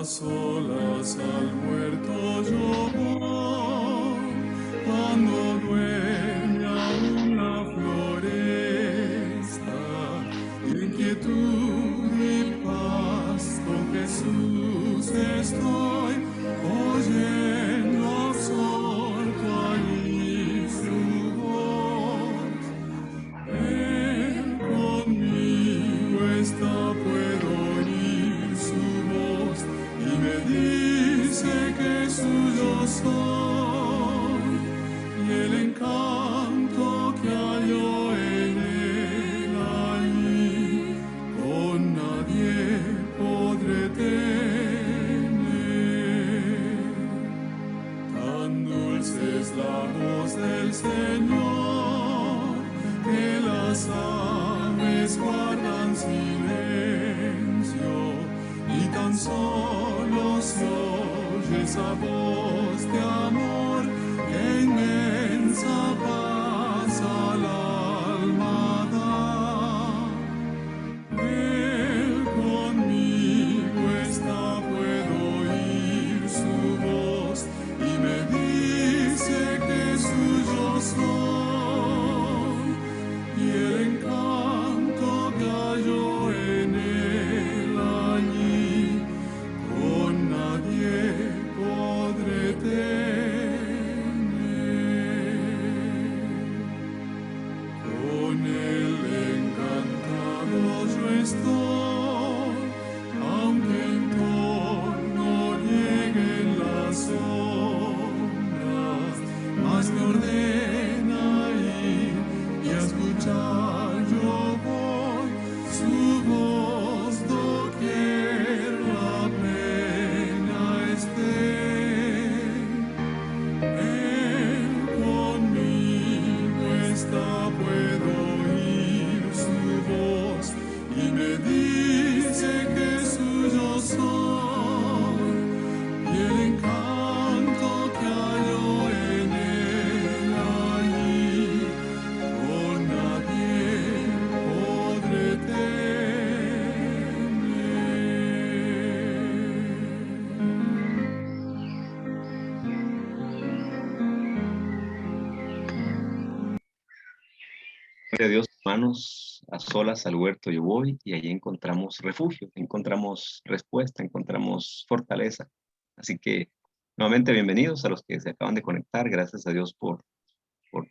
solas al huerto yo voy, cuando duerme aún la floresta, inquietud y paz con Jesús estoy, oyendo absorto allí su voz. Él conmigo está, puedo oír su voz y me dice que suyo soy, y el encanto que hallo en él allí con nadie podré tener. Tan dulce es la voz del Señor, que las aves guardan silencio, y tan solo se oye esa voz de amor, que inmensa paz al alma da. Él conmigo está, puedo oír su voz y me dice que suyo soy, y el encanto que hallo en él allí con nadie podré tener. Con él encantado yo estoy, aunque en torno lleguen las sombras, mas me ordena ir y a escuchar yo voy su voz doquier la pena esté. Él conmigo está, puedo oír su voz y me dice que suyo soy, y el encanto que hallo en él allí con nadie podré tener. De Dios, hermanos, a solas al huerto yo voy, y allí encontramos refugio, encontramos respuesta, encontramos fortaleza. Así que nuevamente bienvenidos a los que se acaban de conectar. Gracias a Dios por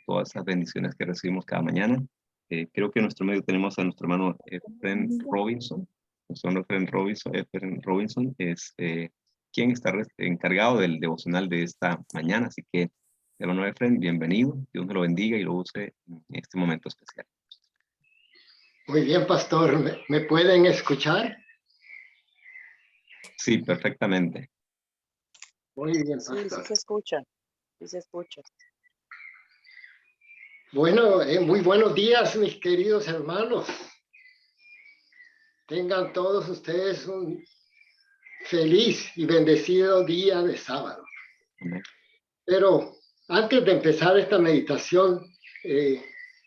todas esas bendiciones que recibimos cada mañana. Creo que en nuestro medio tenemos a nuestro hermano Efren Robinson. Nuestro hermano Efren Robinson es quien está encargado del devocional de esta mañana. Así que, hermano Efren, bienvenido. Dios me lo bendiga y lo use en este momento especial. Muy bien, pastor. ¿Me pueden escuchar? Sí, perfectamente. Muy bien, pastor. Sí, sí se escucha. Sí se escucha. Bueno, muy buenos días, mis queridos hermanos. Tengan todos ustedes un feliz y bendecido día de sábado. Amén. Pero antes de empezar esta meditación,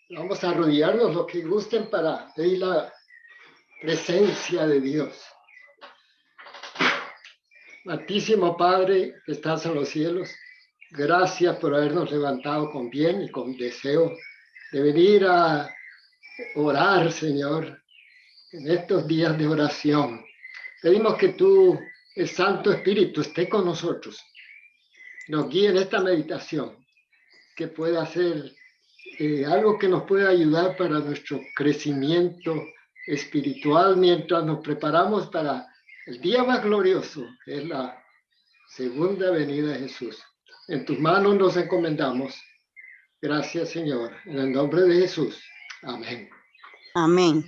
vamos a arrodillarnos lo que gusten para pedir la presencia de Dios. Altísimo Padre que estás en los cielos, gracias por habernos levantado con bien y con deseo de venir a orar, Señor, en estos días de oración. Pedimos que tú, el Santo Espíritu, esté con nosotros, nos guíe en esta meditación, que pueda ser algo que nos pueda ayudar para nuestro crecimiento espiritual mientras nos preparamos para el día más glorioso, que es la segunda venida de Jesús. En tus manos nos encomendamos. Gracias, Señor. En el nombre de Jesús. Amén. Amén.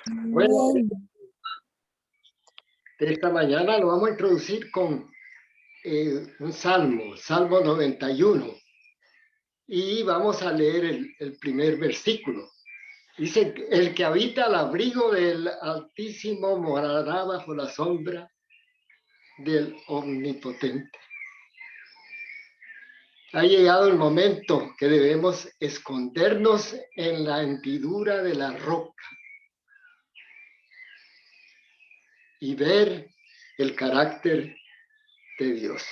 Bueno, esta mañana lo vamos a introducir con un salmo, Salmo 91. Y vamos a leer el primer versículo. Dice, el que habita al abrigo del Altísimo morará bajo la sombra del Omnipotente. Ha llegado el momento que debemos escondernos en la hendidura de la roca y ver el carácter de Dios.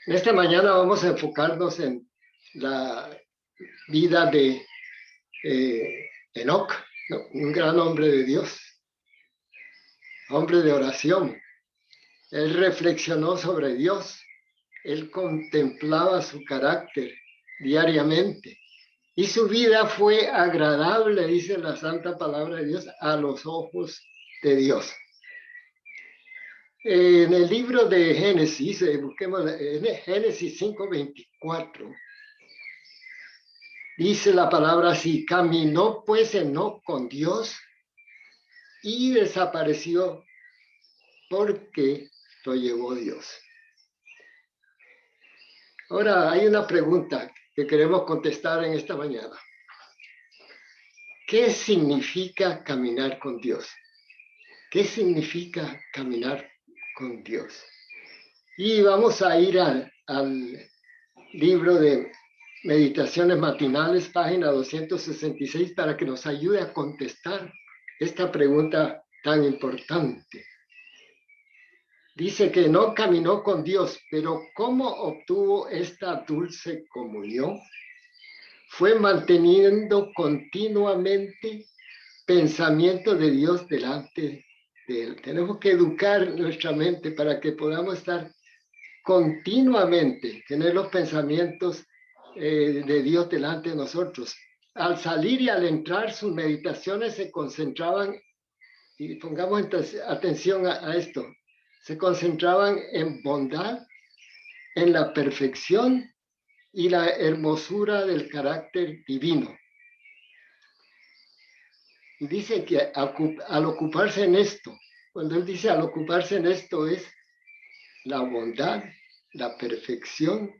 Esta mañana vamos a enfocarnos en la vida de Enoc, ¿no? Un gran hombre de Dios, hombre de oración. Él reflexionó sobre Dios, él contemplaba su carácter diariamente y su vida fue agradable, dice la santa palabra de Dios, a los ojos de Dios. En el libro de Génesis, busquemos en Génesis 5:24, dice la palabra así: caminó pues Enoc con Dios y desapareció porque lo llevó Dios. Ahora hay una pregunta que queremos contestar en esta mañana. ¿Qué significa caminar con Dios? ¿Qué significa caminar con Dios? Y vamos a ir al libro de Meditaciones Matinales, página 266, para que nos ayude a contestar esta pregunta tan importante. Dice que no caminó con Dios, pero ¿cómo obtuvo esta dulce comunión? Fue manteniendo continuamente pensamiento de Dios delante de él. Tenemos que educar nuestra mente para que podamos estar continuamente, tener los pensamientos de Dios delante de nosotros. Al salir y al entrar, sus meditaciones se concentraban, y pongamos atención a esto, se concentraban en bondad, en la perfección y la hermosura del carácter divino. Y dice que al ocuparse en esto, cuando él dice al ocuparse en esto, es la bondad, la perfección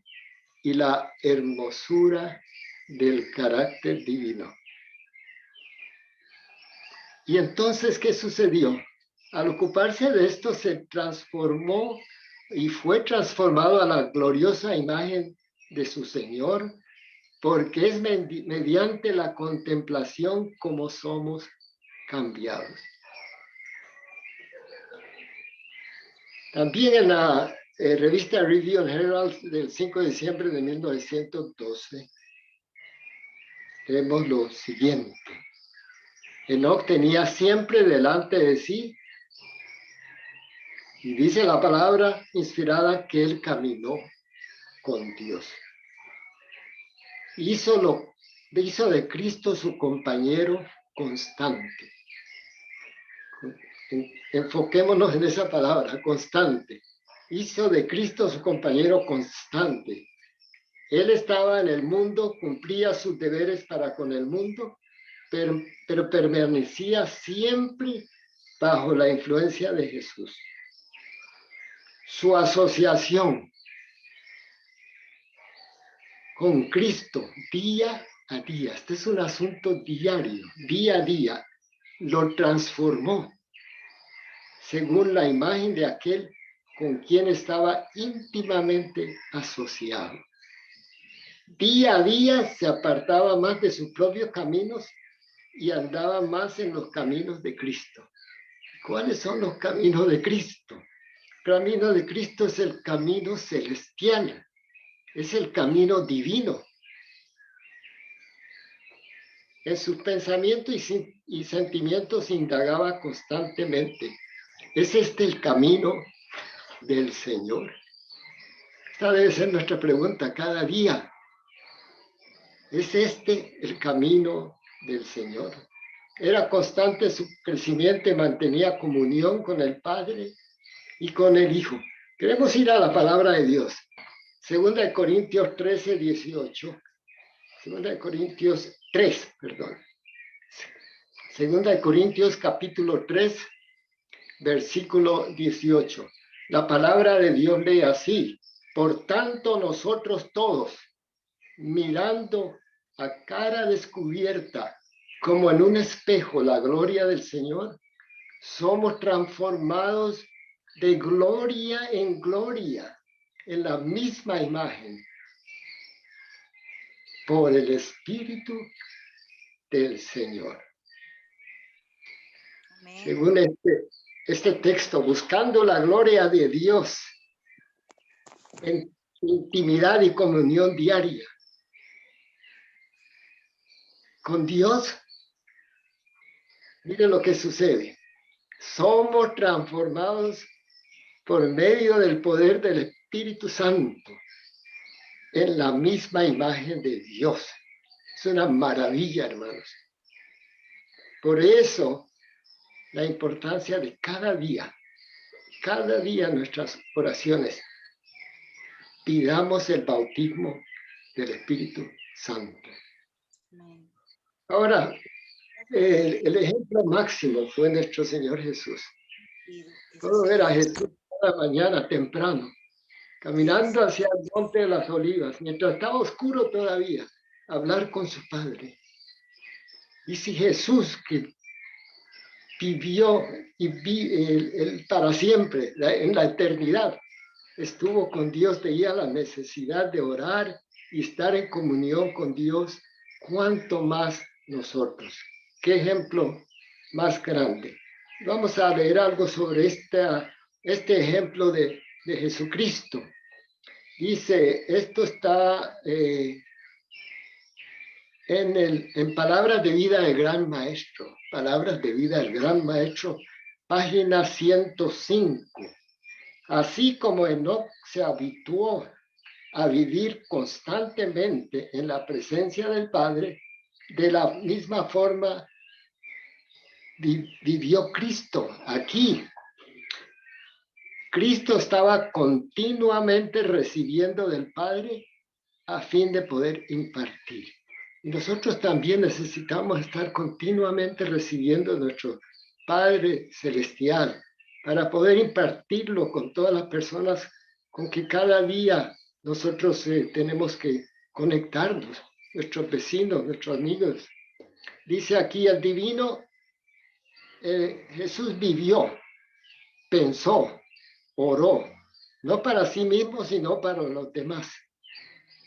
y la hermosura del carácter divino. Y entonces, ¿qué sucedió? Al ocuparse de esto, se transformó y fue transformado a la gloriosa imagen de su Señor, porque es mediante la contemplación como somos cambiados. También en la revista Review and Herald del 5 de diciembre de 1912, vemos lo siguiente. Enoc tenía siempre delante de sí, y dice la palabra inspirada, que él caminó con Dios. Hizo de Cristo su compañero constante. Enfoquémonos en esa palabra, constante. Hizo de Cristo su compañero constante. Él estaba en el mundo, cumplía sus deberes para con el mundo, pero permanecía siempre bajo la influencia de Jesús. Su asociación con Cristo día a día, este es un asunto diario, día a día, lo transformó según la imagen de aquel con quien estaba íntimamente asociado. Día a día se apartaba más de sus propios caminos y andaba más en los caminos de Cristo. ¿Cuáles son los caminos de Cristo? El camino de Cristo es el camino celestial, es el camino divino. En sus pensamientos y sentimientos indagaba constantemente. ¿Es este el camino del Señor? Esta debe ser nuestra pregunta cada día. ¿Es este el camino del Señor? Era constante su crecimiento y mantenía comunión con el Padre y con el Hijo. Queremos ir a la palabra de Dios. 2 Corintios 13, 18. 2 Corintios 3, perdón. 2 Corintios capítulo 3, versículo 18. La palabra de Dios lee así: por tanto nosotros todos, mirando a cara descubierta, como en un espejo, la gloria del Señor, somos transformados de gloria en gloria, en la misma imagen, por el Espíritu del Señor. Amén. según este texto, buscando la gloria de Dios en intimidad y comunión diaria con Dios. Mire lo que sucede. Somos transformados por medio del poder del Espíritu Santo en la misma imagen de Dios. Es una maravilla, hermanos. Por eso, la importancia de cada día nuestras oraciones, pidamos el bautismo del Espíritu Santo. Amén. Ahora, el ejemplo máximo fue nuestro Señor Jesús. Puedo ver a Jesús cada mañana temprano, caminando hacia el monte de las olivas, mientras estaba oscuro todavía, hablar con su Padre. Y si Jesús, que vivió y para siempre, en la eternidad, estuvo con Dios, veía la necesidad de orar y estar en comunión con Dios, cuánto más nosotros. Qué ejemplo más grande. Vamos a leer algo sobre este ejemplo de Jesucristo. Dice, esto está en Palabras de Vida del Gran Maestro, Palabras de Vida del Gran Maestro, página 105. Así como Enoc se habituó a vivir constantemente en la presencia del Padre, de la misma forma vivió Cristo aquí. Cristo estaba continuamente recibiendo del Padre a fin de poder impartir. Y nosotros también necesitamos estar continuamente recibiendo de nuestro Padre Celestial para poder impartirlo con todas las personas con que cada día nosotros tenemos que conectarnos, nuestros vecinos, nuestros amigos. Dice aquí el divino, Jesús vivió, pensó, oró, no para sí mismo, sino para los demás.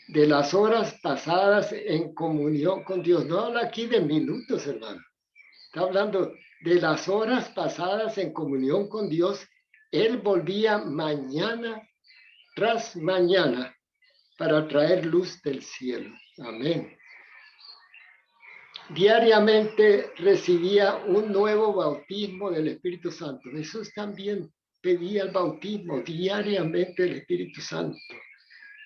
De las horas pasadas en comunión con Dios. No habla aquí de minutos, hermano. Está hablando de las horas pasadas en comunión con Dios. Él volvía mañana tras mañana para traer luz del cielo. Amén. Diariamente recibía un nuevo bautismo del Espíritu Santo. Jesús también pedía el bautismo diariamente del Espíritu Santo.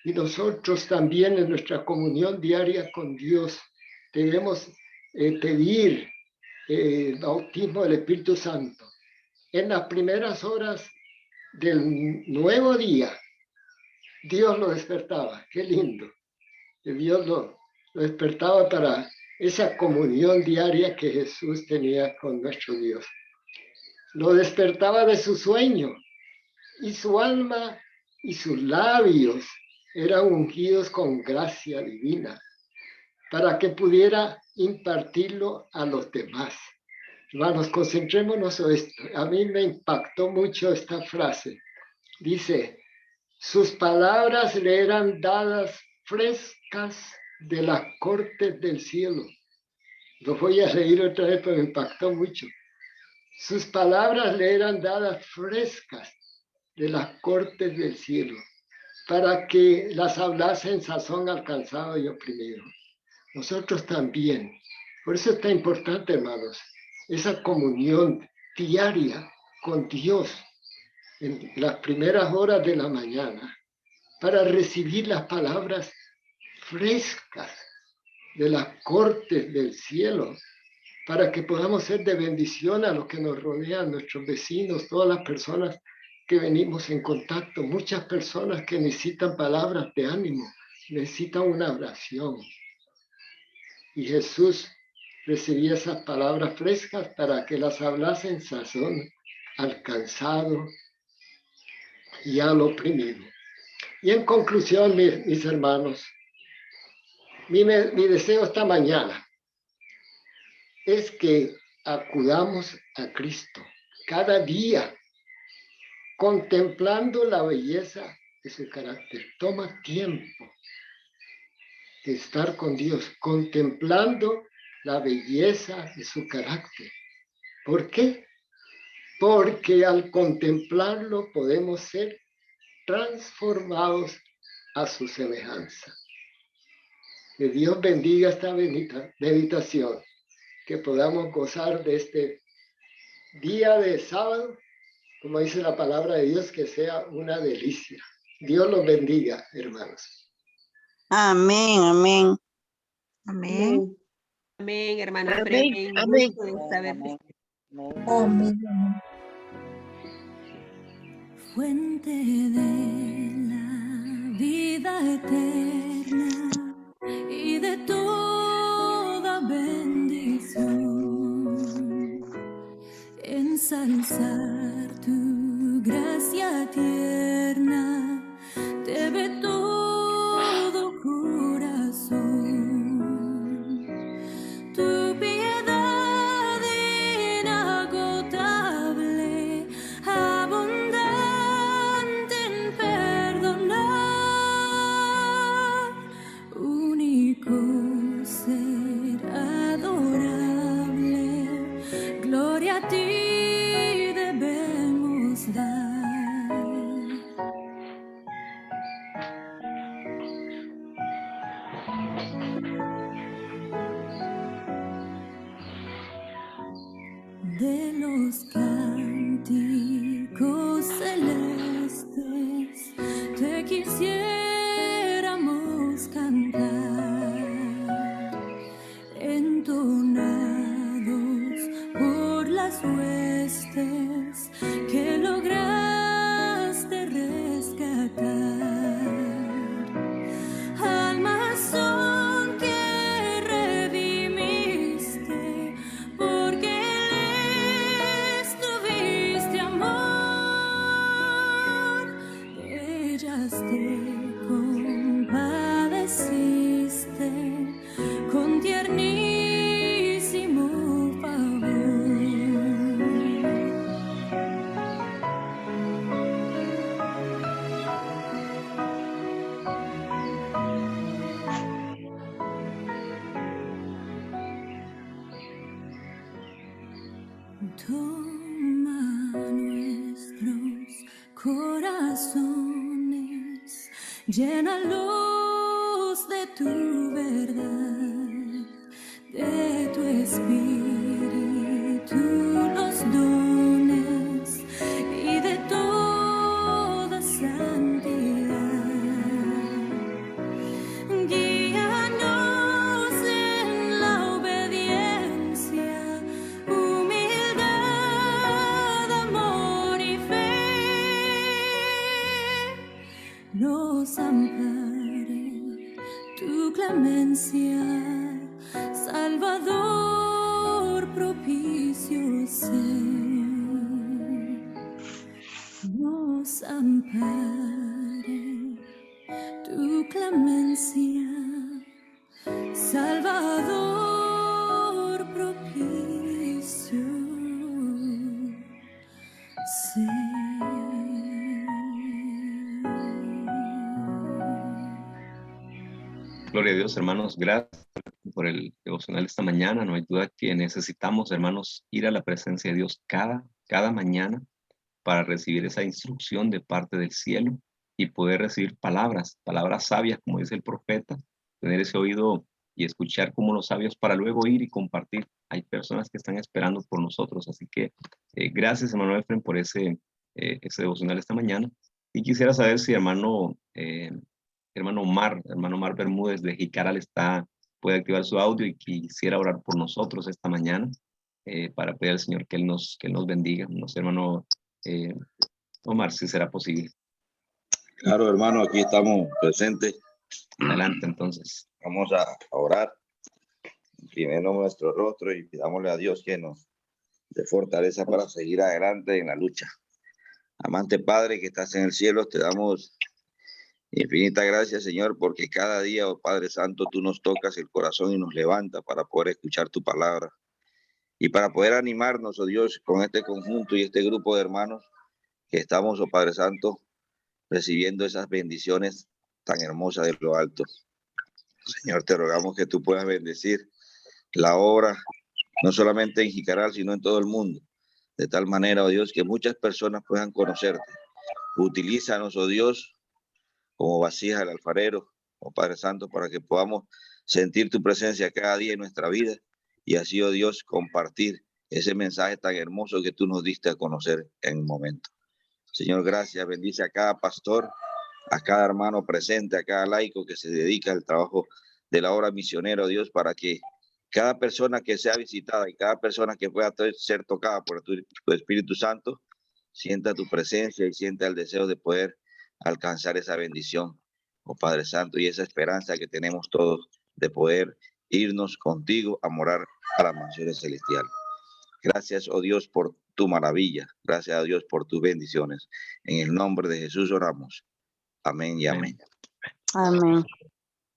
Y nosotros también en nuestra comunión diaria con Dios debemos pedir el bautismo del Espíritu Santo. En las primeras horas del nuevo día, Dios lo despertaba. Qué lindo. Que Dios lo despertaba para esa comunión diaria que Jesús tenía con nuestro Dios. Lo despertaba de su sueño y su alma y sus labios eran ungidos con gracia divina para que pudiera impartirlo a los demás. Hermanos, concentrémonos en esto. A mí me impactó mucho esta frase. Dice, sus palabras le eran dadas frescas de las cortes del cielo. Lo voy a leer otra vez, pero me impactó mucho. Sus palabras le eran dadas frescas de las cortes del cielo, para que las hablase en sazón alcanzado y oprimido. Nosotros también. Por eso está importante, hermanos, esa comunión diaria con Dios en las primeras horas de la mañana, para recibir las palabras frescas de las cortes del cielo, para que podamos ser de bendición a los que nos rodean, nuestros vecinos, todas las personas que venimos en contacto, muchas personas que necesitan palabras de ánimo, necesitan una oración. Y Jesús recibía esas palabras frescas para que las hablase en sazón al cansado y al oprimido. Y en conclusión, mis hermanos, mi deseo esta mañana es que acudamos a Cristo cada día, contemplando la belleza de su carácter. Toma tiempo de estar con Dios, contemplando la belleza de su carácter. ¿Por qué? porque al contemplarlo podemos ser transformados a su semejanza. Que Dios bendiga esta meditación, que podamos gozar de este día de sábado, como dice la palabra de Dios, que sea una delicia. Dios los bendiga, hermanos. Amén, amén. Amén. Amén, hermano Amén, Efraín. amén. Gusto de saberte. Amén. Fuente de la vida eterna y de toda bendición, ensalzar tu gracia tierna, te ve todo corazón. Tu piedad inagotable, abundante en perdonar, único ser adorable, gloria a ti debemos dar. De los cánticos celestes te quisiéramos cantar, entonados por las huestes que lograste rescatar. Almas son que redimiste, porque les tuviste amor. Ellas te compadeciste con tiernísimo favor. Toma nuestros corazones, llénalos de tu verdad, de tu espíritu los dones y de toda santidad. Guíanos en la obediencia, humildad, amor y fe. Nos ampare tu clemencia, Salvador propicio ser. Nos ampare tu clemencia, Salvador propicio Gloria a Dios, hermanos. Gracias por el devocional esta mañana. No hay duda que necesitamos, hermanos, ir a la presencia de Dios cada mañana para recibir esa instrucción de parte del cielo y poder recibir palabras sabias, como dice el profeta, tener ese oído y escuchar como los sabios para luego ir y compartir. Hay personas que están esperando por nosotros, así que gracias, hermano Efraín, por ese devocional esta mañana. Y quisiera saber si hermano Omar Bermúdez de Jicaral puede activar su audio y quisiera orar por nosotros esta mañana para pedir al Señor que Él nos bendiga. No sé, hermano Omar, si será posible. Claro, hermano, aquí estamos presentes. Adelante, entonces. Vamos a orar. Inclinemos nuestro rostro y pidámosle a Dios que nos dé fortaleza para seguir adelante en la lucha. Amante Padre que estás en el cielo, te damos infinita gracias, Señor, porque cada día, oh Padre Santo, tú nos tocas el corazón y nos levantas para poder escuchar tu palabra y para poder animarnos, oh Dios, con este conjunto y este grupo de hermanos que estamos, oh Padre Santo, recibiendo esas bendiciones tan hermosas de lo alto. Señor, te rogamos que tú puedas bendecir la obra, no solamente en Jicaral, sino en todo el mundo. de tal manera, oh Dios, que muchas personas puedan conocerte. Utilízanos, oh Dios, como vasijas del alfarero, oh Padre Santo, para que podamos sentir tu presencia cada día en nuestra vida y así, oh Dios, compartir ese mensaje tan hermoso que tú nos diste a conocer en un momento. Señor, gracias. Bendice a cada pastor, a cada hermano presente, a cada laico que se dedica al trabajo de la obra misionera, Dios, para que cada persona que sea visitada y cada persona que pueda ser tocada por tu Espíritu Santo, sienta tu presencia y sienta el deseo de poder alcanzar esa bendición, oh Padre Santo, y esa esperanza que tenemos todos de poder irnos contigo a morar a las mansiones celestiales. Gracias, oh Dios, por tu maravilla. Gracias a Dios por tus bendiciones. En el nombre de Jesús oramos. Amén y amén. Amén.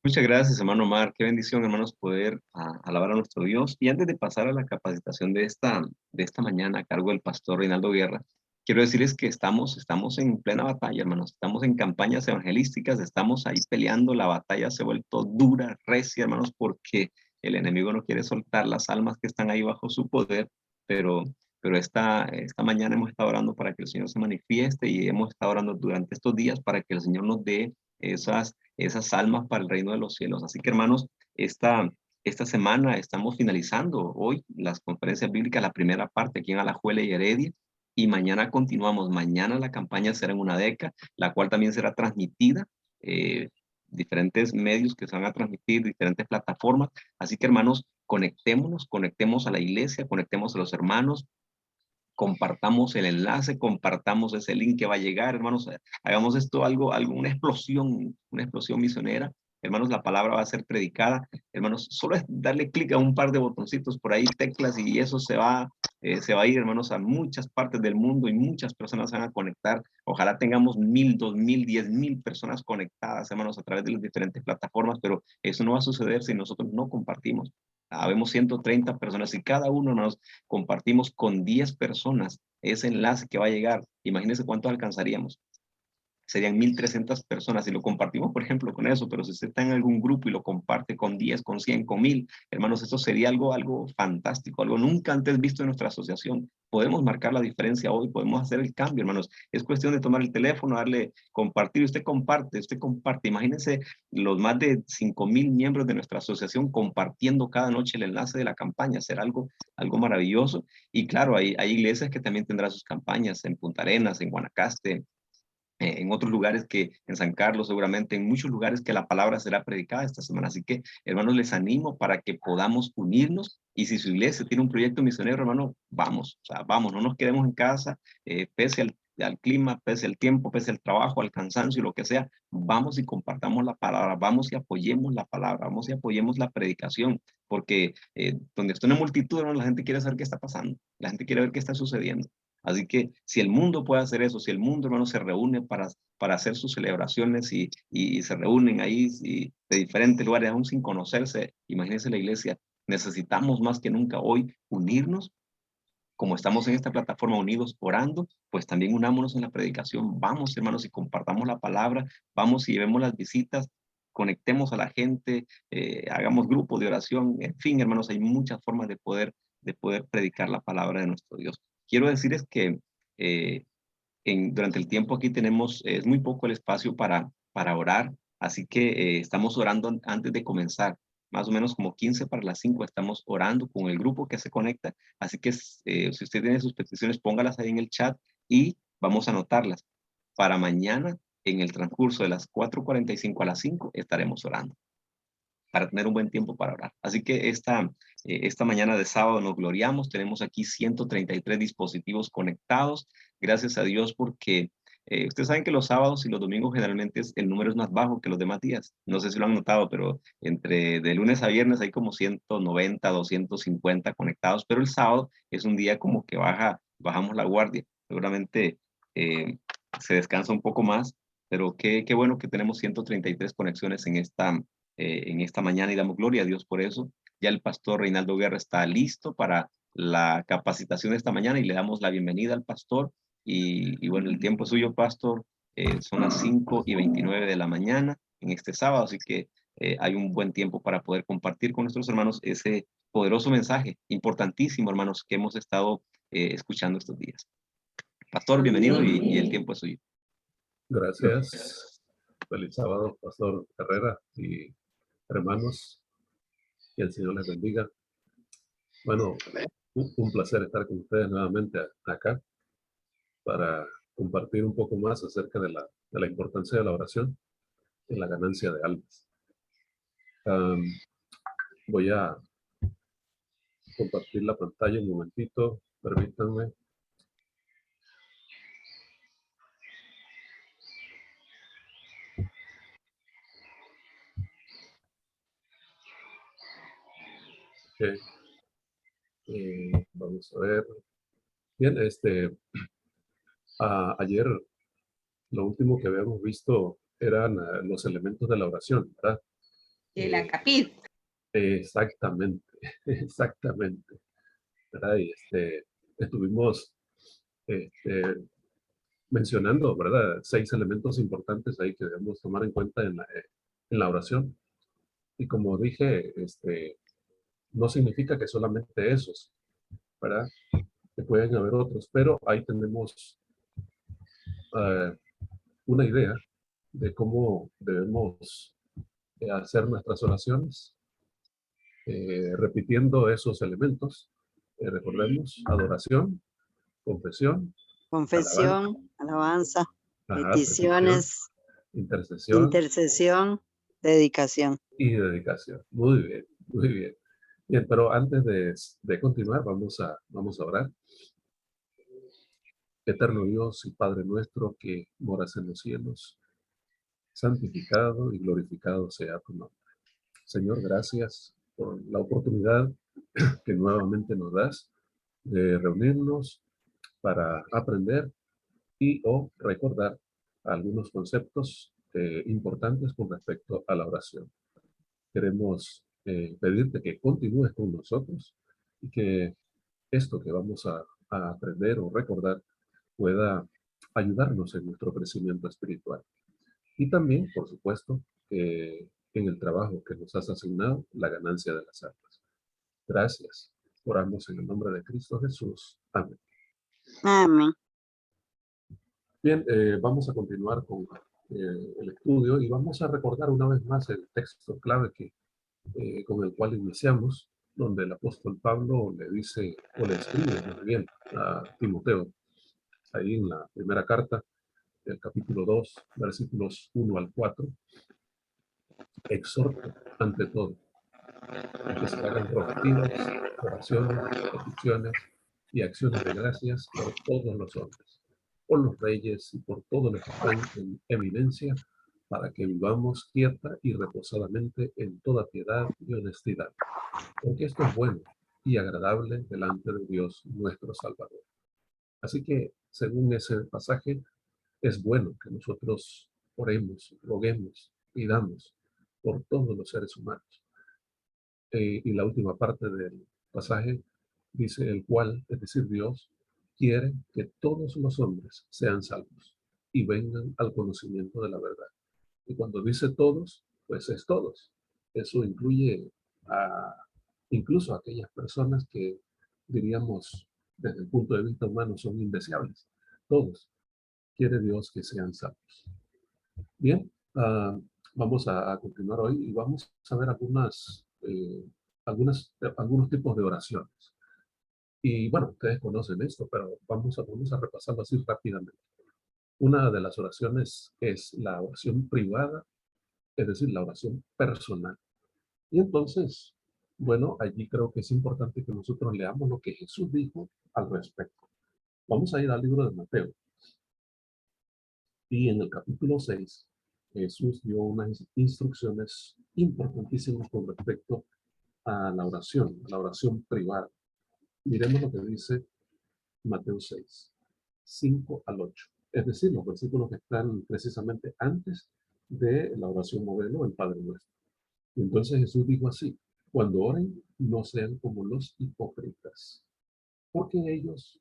Muchas gracias, hermano Omar. Qué bendición, hermanos, poder alabar a nuestro Dios. Y antes de pasar a la capacitación de esta mañana a cargo del pastor Reinaldo Guerra, quiero decirles que estamos en plena batalla, hermanos. Estamos en campañas evangelísticas, estamos ahí peleando. La batalla se ha vuelto dura, recia, hermanos, porque el enemigo no quiere soltar las almas que están ahí bajo su poder, pero esta mañana hemos estado orando para que el Señor se manifieste y hemos estado orando durante estos días para que el Señor nos dé esas almas para el reino de los cielos. Así que, hermanos, esta semana estamos finalizando hoy las conferencias bíblicas, la primera parte aquí en Alajuela y Heredia, y mañana continuamos. Mañana la campaña será en UNADECA, la cual también será transmitida, diferentes medios que se van a transmitir, diferentes plataformas. Así que, hermanos, conectemos a la iglesia, conectemos a los hermanos, compartamos el enlace, compartamos ese link que va a llegar, hermanos, hagamos esto una explosión misionera. Hermanos, la palabra va a ser predicada. Hermanos, solo es darle clic a un par de botoncitos por ahí, teclas, y eso se va a ir, hermanos, a muchas partes del mundo y muchas personas se van a conectar. Ojalá tengamos 1,000, 2,000, 10,000 personas conectadas, hermanos, a través de las diferentes plataformas, pero eso no va a suceder si nosotros no compartimos. Habemos 130 personas y cada uno nos compartimos con 10 personas ese enlace que va a llegar. Imagínense cuántos alcanzaríamos. Serían 1,300 personas si lo compartimos, por ejemplo, con eso, pero si usted está en algún grupo y lo comparte con 10, con 100, con 1,000, hermanos, eso sería algo fantástico, algo nunca antes visto en nuestra asociación. Podemos marcar la diferencia hoy, podemos hacer el cambio, hermanos. Es cuestión de tomar el teléfono, darle compartir, usted comparte. Imagínense los más de 5,000 miembros de nuestra asociación compartiendo cada noche el enlace de la campaña. Será algo maravilloso. Y claro, hay iglesias que también tendrán sus campañas en Punta Arenas, en Guanacaste, en otros lugares, que en San Carlos seguramente, en muchos lugares que la palabra será predicada esta semana. Así que, hermanos, les animo para que podamos unirnos, y si su iglesia tiene un proyecto misionero, hermano, vamos, no nos quedemos en casa, pese al clima, pese al tiempo, pese al trabajo, al cansancio y lo que sea, vamos y compartamos la palabra, vamos y apoyemos la palabra, vamos y apoyemos la predicación, porque donde está una multitud, hermano, la gente quiere saber qué está pasando, la gente quiere ver qué está sucediendo. Así que si el mundo puede hacer eso, si el mundo, hermano, se reúne para hacer sus celebraciones y se reúnen ahí de diferentes lugares, aún sin conocerse, imagínense la iglesia. Necesitamos más que nunca hoy unirnos, como estamos en esta plataforma unidos orando, pues también unámonos en la predicación. Vamos, hermanos, y compartamos la palabra, vamos y llevemos las visitas, conectemos a la gente, hagamos grupos de oración. En fin, hermanos, hay muchas formas de poder predicar la palabra de nuestro Dios. Quiero decirles que durante el tiempo aquí tenemos, es muy poco el espacio para orar, así que estamos orando antes de comenzar. Más o menos como 15 para las 5 estamos orando con el grupo que se conecta. Así que si usted tiene sus peticiones, póngalas ahí en el chat y vamos a anotarlas. Para mañana, en el transcurso de las 4:45 a las 5, estaremos orando, para tener un buen tiempo para orar. Así que esta mañana de sábado nos gloriamos. Tenemos aquí 133 dispositivos conectados. Gracias a Dios, porque ustedes saben que los sábados y los domingos generalmente el número es más bajo que los demás días. No sé si lo han notado, pero de lunes a viernes hay como 190, 250 conectados, pero el sábado es un día como que bajamos la guardia. Seguramente se descansa un poco más, pero qué bueno que tenemos 133 conexiones en esta mañana, y damos gloria a Dios por eso. Ya el pastor Reinaldo Guerra está listo para la capacitación de esta mañana y le damos la bienvenida al pastor. Y bueno, el tiempo es suyo, pastor. Son las 5:29 de la mañana en este sábado, así que hay un buen tiempo para poder compartir con nuestros hermanos ese poderoso mensaje, importantísimo, hermanos, que hemos estado escuchando estos días. Pastor, bienvenido y el tiempo es suyo. Gracias. Feliz sábado, Pastor Herrera y hermanos. Que el Señor les bendiga. Bueno, un placer estar con ustedes nuevamente acá para compartir un poco más acerca de la importancia de la oración en la ganancia de almas. Voy a compartir la pantalla un momentito, permítanme. Okay. Vamos a ver. Bien, ayer lo último que habíamos visto eran los elementos de la oración, ¿verdad? El acapit. Exactamente, exactamente. ¿Verdad? Y estuvimos mencionando, ¿verdad? 6 elementos importantes ahí que debemos tomar en cuenta en la oración. Y como dije, no significa que solamente esos, ¿verdad? Que pueden haber otros, pero ahí tenemos una idea de cómo debemos hacer nuestras oraciones, repitiendo esos elementos. Recordemos, adoración, confesión, Confesión, alabanza, petición, peticiones, intercesión intercesión, dedicación. y dedicación. Muy bien, muy bien. Bien, pero antes de continuar, vamos a orar. Eterno Dios y Padre nuestro que moras en los cielos, santificado y glorificado sea tu nombre. Señor, gracias por la oportunidad que nuevamente nos das de reunirnos para aprender y o recordar algunos conceptos importantes con respecto a la oración. Queremos pedirte que continúes con nosotros y que esto que vamos a aprender o recordar pueda ayudarnos en nuestro crecimiento espiritual. Y también, por supuesto, en el trabajo que nos has asignado, la ganancia de las almas. Gracias. Oramos en el nombre de Cristo Jesús. Amén. Amén. Bien, vamos a continuar con el estudio y vamos a recordar una vez más el texto clave con el cual iniciamos, donde el apóstol Pablo le dice o le escribe muy bien a Timoteo, ahí en la primera carta, el capítulo 2, versículos 1 al 4, exhorto ante todo a que se hagan rogativas, oraciones, peticiones y acciones de gracias por todos los hombres, por los reyes y por todos los que están en eminencia, para que vivamos quieta y reposadamente en toda piedad y honestidad, porque esto es bueno y agradable delante de Dios nuestro Salvador. Así que, según ese pasaje, es bueno que nosotros oremos, roguemos, pidamos por todos los seres humanos. Y la última parte del pasaje dice, el cual, es decir, Dios, quiere que todos los hombres sean salvos y vengan al conocimiento de la verdad. Y cuando dice todos, pues es todos. Eso incluye incluso a aquellas personas que, diríamos, desde el punto de vista humano, son indeseables. Todos. Quiere Dios que sean salvos. Bien, vamos a continuar hoy y vamos a ver algunos tipos de oraciones. Y bueno, ustedes conocen esto, pero vamos a repasarlo así rápidamente. Una de las oraciones es la oración privada, es decir, la oración personal. Y entonces, bueno, allí creo que es importante que nosotros leamos lo que Jesús dijo al respecto. Vamos a ir al libro de Mateo. Y en el capítulo 6, Jesús dio unas instrucciones importantísimas con respecto a la oración privada. Miremos lo que dice Mateo 6, 5 al 8. Es decir, los versículos que están precisamente antes de la oración modelo, el Padre Nuestro. Y entonces Jesús dijo así, cuando oren, no sean como los hipócritas, porque a ellos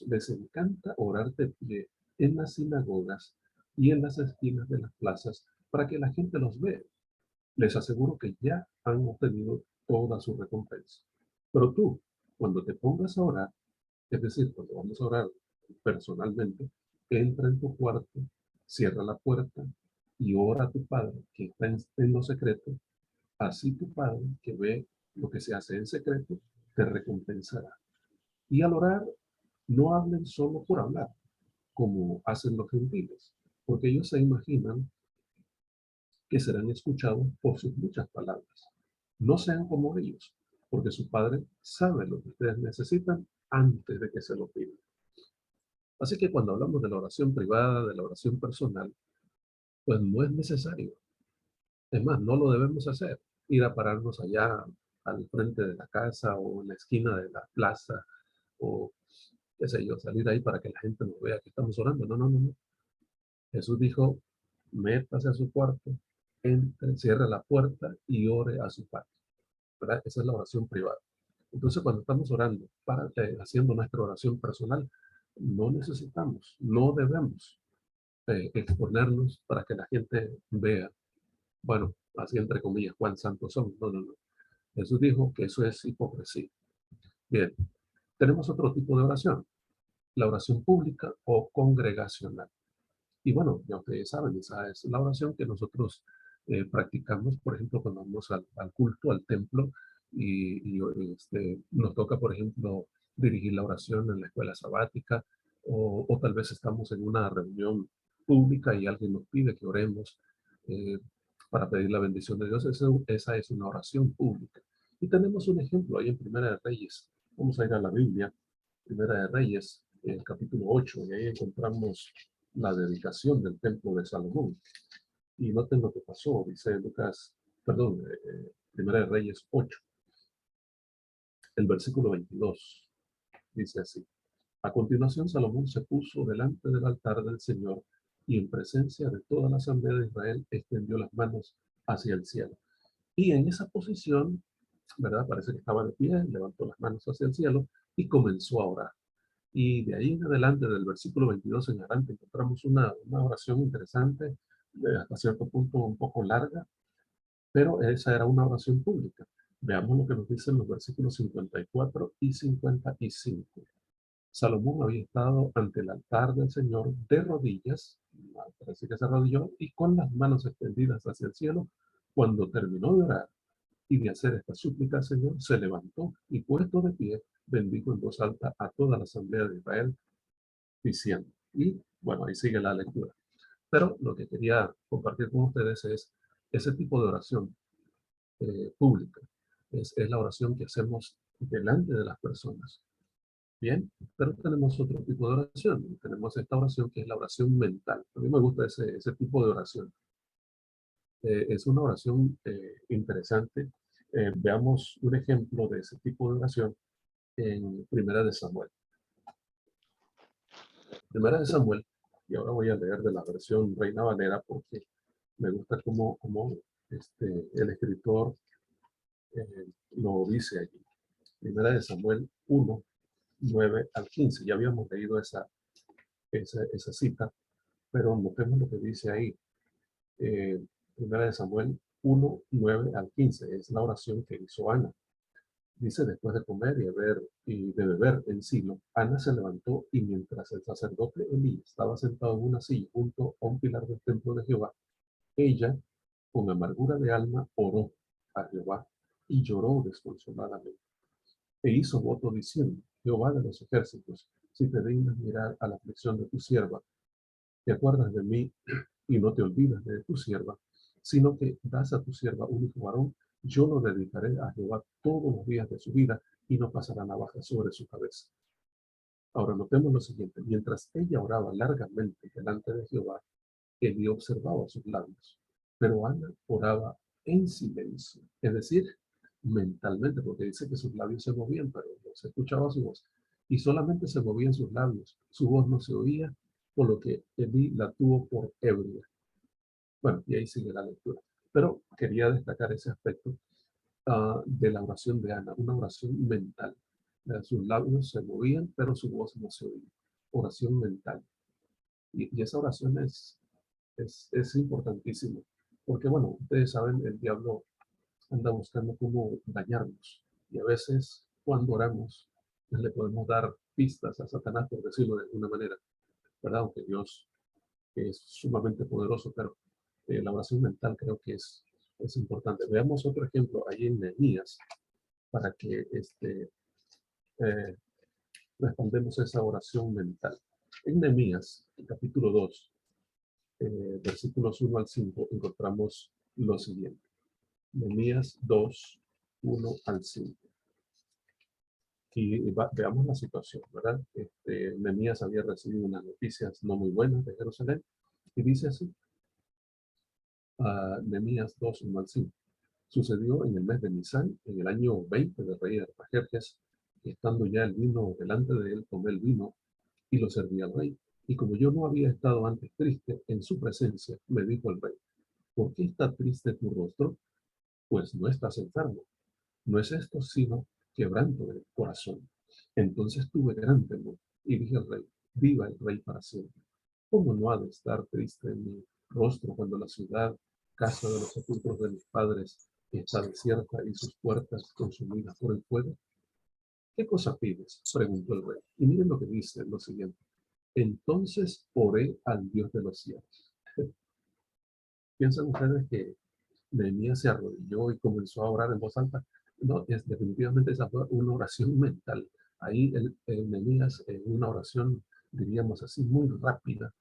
les encanta orar de pie en las sinagogas y en las esquinas de las plazas para que la gente los vea. Les aseguro que ya han obtenido toda su recompensa. Pero tú, Cuando te pongas a orar, es decir, cuando vamos a orar personalmente, entra en tu cuarto, cierra la puerta y ora a tu Padre que está en lo secreto. Así tu Padre, que ve lo que se hace en secreto, te recompensará. Y al orar, no hablen solo por hablar, como hacen los gentiles, porque ellos se imaginan que serán escuchados por sus muchas palabras. No sean como ellos, porque su Padre sabe lo que ustedes necesitan antes de que se lo pidan. Así que cuando hablamos de la oración privada, de la oración personal, pues no es necesario. Es más, no lo debemos hacer. Ir a pararnos allá al frente de la casa o en la esquina de la plaza o qué sé yo, salir ahí para que la gente nos vea que estamos orando. No, no, no, no. Jesús dijo, métase a su cuarto, entre, cierre la puerta y ore a su Padre. ¿Verdad? Esa es la oración privada. Entonces, cuando estamos orando, haciendo nuestra oración personal, no necesitamos, no debemos exponernos para que la gente vea, bueno, así entre comillas, cuán santos son. No, no, no. Jesús dijo que eso es hipocresía. Bien, tenemos otro tipo de oración, la oración pública o congregacional. Y bueno, ya ustedes saben, esa es la oración que nosotros practicamos, por ejemplo, cuando vamos al culto, al templo, y nos toca, por ejemplo, dirigir la oración en la escuela sabática, o tal vez estamos en una reunión pública y alguien nos pide que oremos eh, para pedir la bendición de Dios. Esa es una oración pública. Y tenemos un ejemplo ahí en Primera de Reyes. Vamos a ir a la Biblia, Primera de Reyes, el capítulo 8, y ahí encontramos la dedicación del templo de Salomón. Y noten lo que pasó, dice Lucas, perdón, Primera de Reyes 8, el versículo 22, dice así. A continuación Salomón se puso delante del altar del Señor y en presencia de toda la asamblea de Israel extendió las manos hacia el cielo. Y en esa posición, ¿verdad? Parece que estaba de pie, levantó las manos hacia el cielo y comenzó a orar. Y de ahí en adelante, del versículo 22 en adelante, encontramos una oración interesante, hasta cierto punto un poco larga, pero esa era una oración pública. Veamos lo que nos dicen los versículos 54 y 55. Salomón había estado ante el altar del Señor de rodillas, parece que se arrodilló, y con las manos extendidas hacia el cielo. Cuando terminó de orar y de hacer esta súplica al Señor, se levantó y puesto de pie, bendijo en voz alta a toda la asamblea de Israel, diciendo. Y bueno, ahí sigue la lectura. Pero lo que quería compartir con ustedes es ese tipo de oración pública. Es la oración que hacemos delante de las personas. Bien, pero tenemos otro tipo de oración. Tenemos esta oración que es la oración mental. A mí me gusta ese tipo de oración. Es una oración interesante. Veamos un ejemplo de ese tipo de oración en Primera de Samuel. Primera de Samuel, y ahora voy a leer de la versión Reina Valera porque me gusta cómo el escritor lo dice allí. Primera de Samuel 1, 9 al 15. Ya habíamos leído esa cita, pero notemos lo que dice ahí. Primera de Samuel 1, 9 al 15. Es la oración que hizo Ana. Dice, después de comer y de beber en Silo, Ana se levantó y mientras el sacerdote Elí estaba sentado en una silla junto a un pilar del templo de Jehová, ella, con amargura de alma, oró a Jehová y lloró desconsoladamente. E hizo voto diciendo, Jehová de los ejércitos, si te dignas mirar a la aflicción de tu sierva, te acuerdas de mí y no te olvidas de tu sierva, sino que das a tu sierva un hijo varón, yo lo dedicaré a Jehová todos los días de su vida y no pasará navaja sobre su cabeza. Ahora notemos lo siguiente, mientras ella oraba largamente delante de Jehová, Elí observaba sus labios, pero Ana oraba en silencio, es decir, mentalmente, porque dice que sus labios se movían, pero no se escuchaba su voz, y solamente se movían sus labios, su voz no se oía, por lo que Elí la tuvo por ebria. Bueno, y ahí sigue la lectura. Pero quería destacar ese aspecto de la oración de Ana, una oración mental. Sus labios se movían, pero su voz no se oía. Oración mental. Y esa oración es importantísima. Porque, bueno, ustedes saben, el diablo anda buscando cómo dañarnos. Y a veces, cuando oramos, le podemos dar pistas a Satanás, por decirlo de alguna manera, ¿verdad? Aunque Dios es sumamente poderoso, pero la oración mental creo que es importante. Veamos otro ejemplo ahí en Nehemías, para que eh, respondemos esa oración mental. En Nehemías, capítulo 2, versículos 1 al 5, encontramos lo siguiente. Nehemías 2, 1 al 5. Y veamos la situación, ¿verdad? Nehemías había recibido unas noticias no muy buenas de Jerusalén, y dice así, Nehemías 2, 1 al 5. Sucedió en el mes de Nisan, en el año 20 del rey Artajerjes, estando ya el vino delante de él, tomé el vino y lo serví al rey. Y como yo no había estado antes triste, en su presencia me dijo el rey, ¿por qué está triste tu rostro? Pues no estás enfermo. No es esto sino quebranto del corazón. Entonces tuve gran temor y dije al rey, viva el rey para siempre. ¿Cómo no ha de estar triste mi rostro cuando la ciudad, casa de los sepulcros de mis padres, está desierta y sus puertas consumidas por el fuego? ¿Qué cosa pides? Preguntó el rey. Y miren lo que dice, lo siguiente. Entonces oré al Dios de los cielos. ¿Piensan ustedes que Nehemías se arrodilló y comenzó a orar en voz alta? No, definitivamente esa fue una oración mental. Ahí Nehemías, en una oración, diríamos así, muy rápida,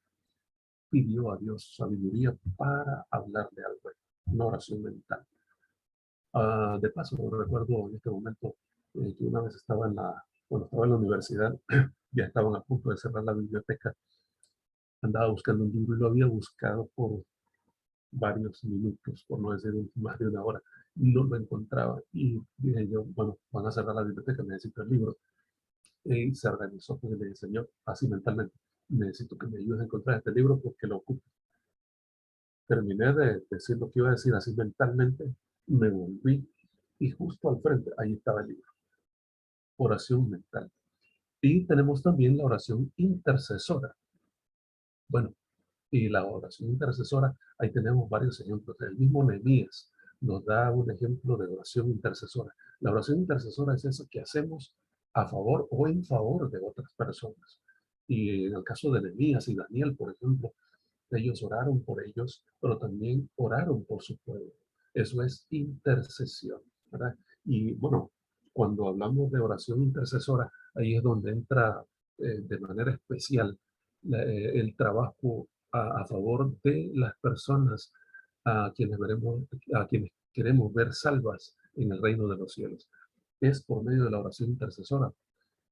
pidió a Dios sabiduría para hablarle al rey. Una oración mental. De paso, recuerdo en este momento que una vez cuando estaba en la universidad, ya estaban a punto de cerrar la biblioteca. Andaba buscando un libro y lo había buscado por varios minutos, por no decir más de una hora. No lo encontraba y dije yo, bueno, van a cerrar la biblioteca, necesito el libro. Y se organizó porque le dije, Señor, así mentalmente, necesito que me ayudes a encontrar este libro porque lo ocupo. Terminé de decir lo que iba a decir así mentalmente, me volví y justo al frente, ahí estaba el libro. Oración mental. Y tenemos también la oración intercesora. Bueno, y la oración intercesora, ahí tenemos varios ejemplos. El mismo Nehemías nos da un ejemplo de oración intercesora. La oración intercesora es eso que hacemos a favor o en favor de otras personas. Y en el caso de Nehemías y Daniel, por ejemplo, ellos oraron por ellos, pero también oraron por su pueblo. Eso es intercesión, ¿verdad? Y bueno, cuando hablamos de oración intercesora, ahí es donde entra de manera especial el trabajo a favor de las personas a quienes queremos ver salvas en el reino de los cielos. Es por medio de la oración intercesora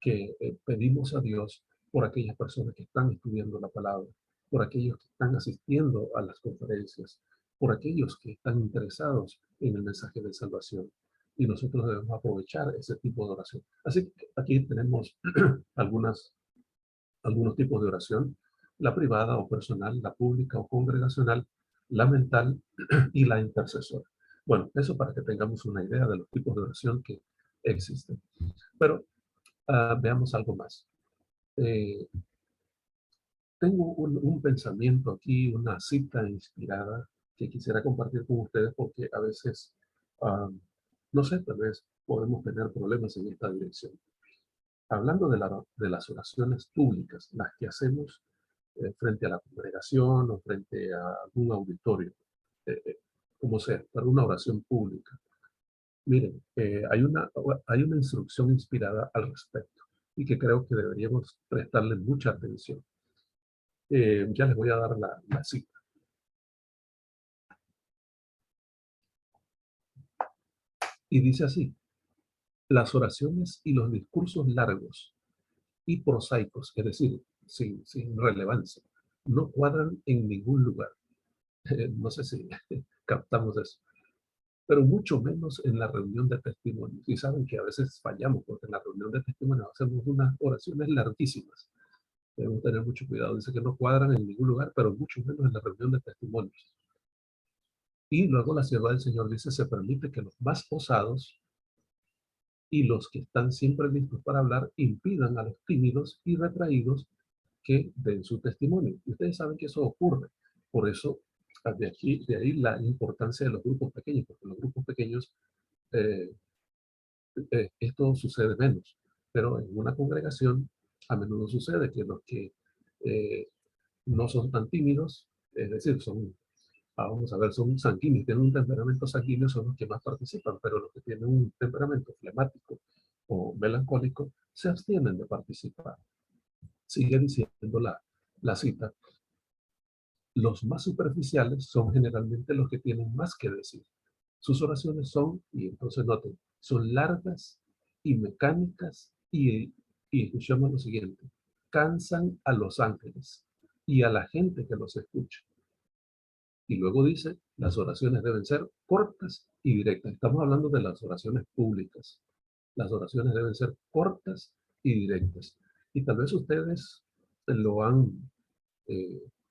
que pedimos a Dios por aquellas personas que están estudiando la palabra, por aquellos que están asistiendo a las conferencias, por aquellos que están interesados en el mensaje de salvación. Y nosotros debemos aprovechar ese tipo de oración. Así que aquí tenemos algunos tipos de oración: la privada o personal, la pública o congregacional, la mental y la intercesora. Bueno, eso para que tengamos una idea de los tipos de oración que existen. Pero veamos algo más. Tengo un pensamiento aquí, una cita inspirada que quisiera compartir con ustedes porque a veces, no sé, tal vez podemos tener problemas en esta dirección. Hablando de las oraciones públicas, las que hacemos frente a la congregación o frente a algún auditorio, como sea, para una oración pública. Miren, hay una instrucción inspirada al respecto y que creo que deberíamos prestarle mucha atención. Ya les voy a dar la cita. Y dice así: las oraciones y los discursos largos y prosaicos, es decir, sin relevancia, no cuadran en ningún lugar. No sé si captamos eso. Pero mucho menos en la reunión de testimonios. Y saben que a veces fallamos porque en la reunión de testimonios hacemos unas oraciones larguísimas. Debemos tener mucho cuidado. Dice que no cuadran en ningún lugar, pero mucho menos en la reunión de testimonios. Y luego la sierva del Señor dice: se permite que los más osados y los que están siempre listos para hablar impidan a los tímidos y retraídos que den su testimonio. Y ustedes saben que eso ocurre. Por eso, de ahí la importancia de los grupos pequeños, porque en los grupos pequeños esto sucede menos. Pero en una congregación a menudo sucede que los que no son tan tímidos, es decir, vamos a ver, son sanguíneos, tienen un temperamento sanguíneo, son los que más participan, pero los que tienen un temperamento flemático o melancólico se abstienen de participar. Sigue diciendo la cita. Los más superficiales son generalmente los que tienen más que decir. Sus oraciones son, y entonces noten, son largas y mecánicas y escuchemos lo siguiente, cansan a los ángeles y a la gente que los escucha. Y luego dice, las oraciones deben ser cortas y directas. Estamos hablando de las oraciones públicas. Las oraciones deben ser cortas y directas. Y tal vez ustedes lo han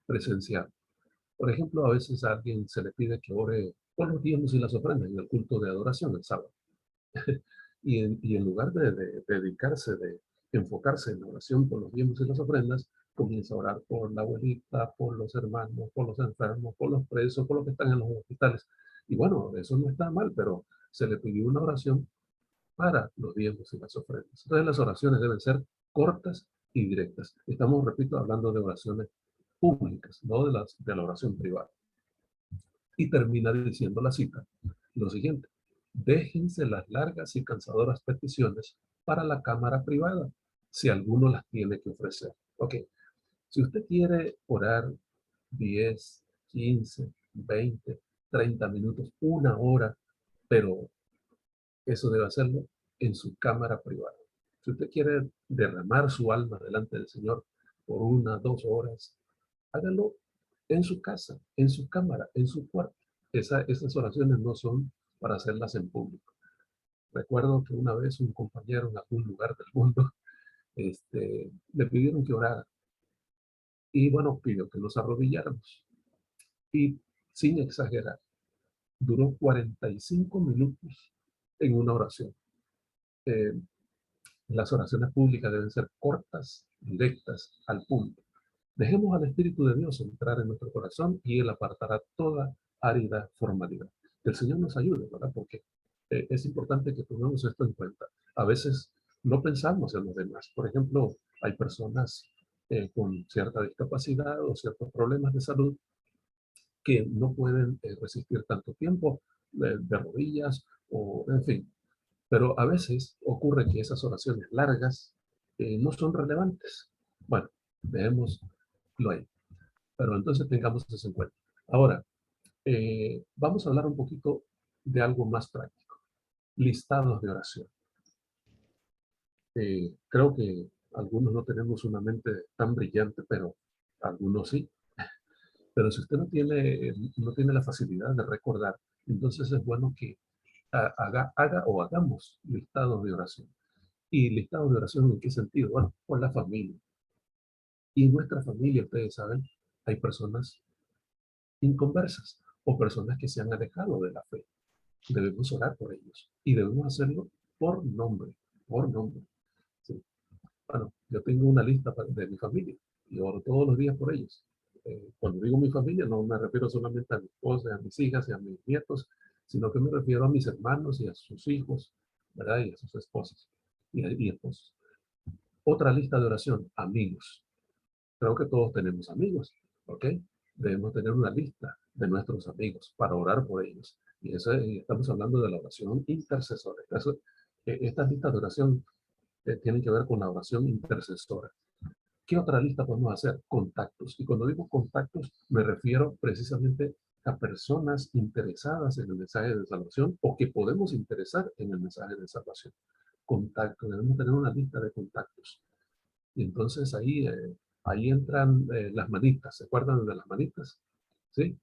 presenciado. Por ejemplo, a veces a alguien se le pide que ore por los diezmos y las ofrendas en el culto de adoración el sábado. y en lugar de dedicarse, de enfocarse en la oración por los diezmos y las ofrendas, comienza a orar por la abuelita, por los hermanos, por los enfermos, por los presos, por los que están en los hospitales. Y bueno, eso no está mal, pero se le pidió una oración para los diezmos y las ofrendas. Entonces las oraciones deben ser cortas y directas. Estamos, repito, hablando de oraciones públicas, no de la oración privada. Y termina diciendo la cita lo siguiente: déjense las largas y cansadoras peticiones para la cámara privada, si alguno las tiene que ofrecer. Ok, si usted quiere orar 10, 15, 20, 30 minutos, una hora, pero eso debe hacerlo en su cámara privada. Si usted quiere derramar su alma delante del Señor por 1, 2 horas, hágalo en su casa, en su cámara, en su cuarto. Esas oraciones no son para hacerlas en público. Recuerdo que una vez un compañero en algún lugar del mundo le pidieron que orara. Y bueno, pidió que nos arrodilláramos. Y sin exagerar, duró 45 minutos en una oración. Las oraciones públicas deben ser cortas, directas, al punto. Dejemos al Espíritu de Dios entrar en nuestro corazón y Él apartará toda árida formalidad. Que el Señor nos ayude, ¿verdad? Porque es importante que tengamos esto en cuenta. A veces no pensamos en los demás. Por ejemplo, hay personas con cierta discapacidad o ciertos problemas de salud que no pueden resistir tanto tiempo de rodillas o en fin. Pero a veces ocurre que esas oraciones largas no son relevantes. Bueno, dejémoslo ahí. Pero entonces tengamos eso en cuenta. Ahora, vamos a hablar un poquito de algo más práctico. Listados de oración. Creo que algunos no tenemos una mente tan brillante, pero algunos sí. Pero si usted no tiene la facilidad de recordar, entonces es bueno que haga o hagamos listados de oración. ¿Y listados de oración en qué sentido? Bueno, por la familia. Y en nuestra familia, ustedes saben, hay personas inconversas o personas que se han alejado de la fe. Debemos orar por ellos y debemos hacerlo por nombre, por nombre. ¿Sí? Bueno, yo tengo una lista de mi familia y oro todos los días por ellos. Cuando digo mi familia, no me refiero solamente a mi esposa, a mis hijas y a mis nietos, sino que me refiero a mis hermanos y a sus hijos, ¿verdad? Y a sus esposas y esposos. Otra lista de oración, amigos. Creo que todos tenemos amigos, ¿ok? Debemos tener una lista de nuestros amigos para orar por ellos. Y eso, estamos hablando de la oración intercesora. Estas listas de oración tienen que ver con la oración intercesora. ¿Qué otra lista podemos hacer? Contactos. Y cuando digo contactos, me refiero precisamente a personas interesadas en el mensaje de salvación o que podemos interesar en el mensaje de salvación. Contactos. Debemos tener una lista de contactos. Y entonces ahí entran las manitas. ¿Se acuerdan de las manitas? ¿Sí?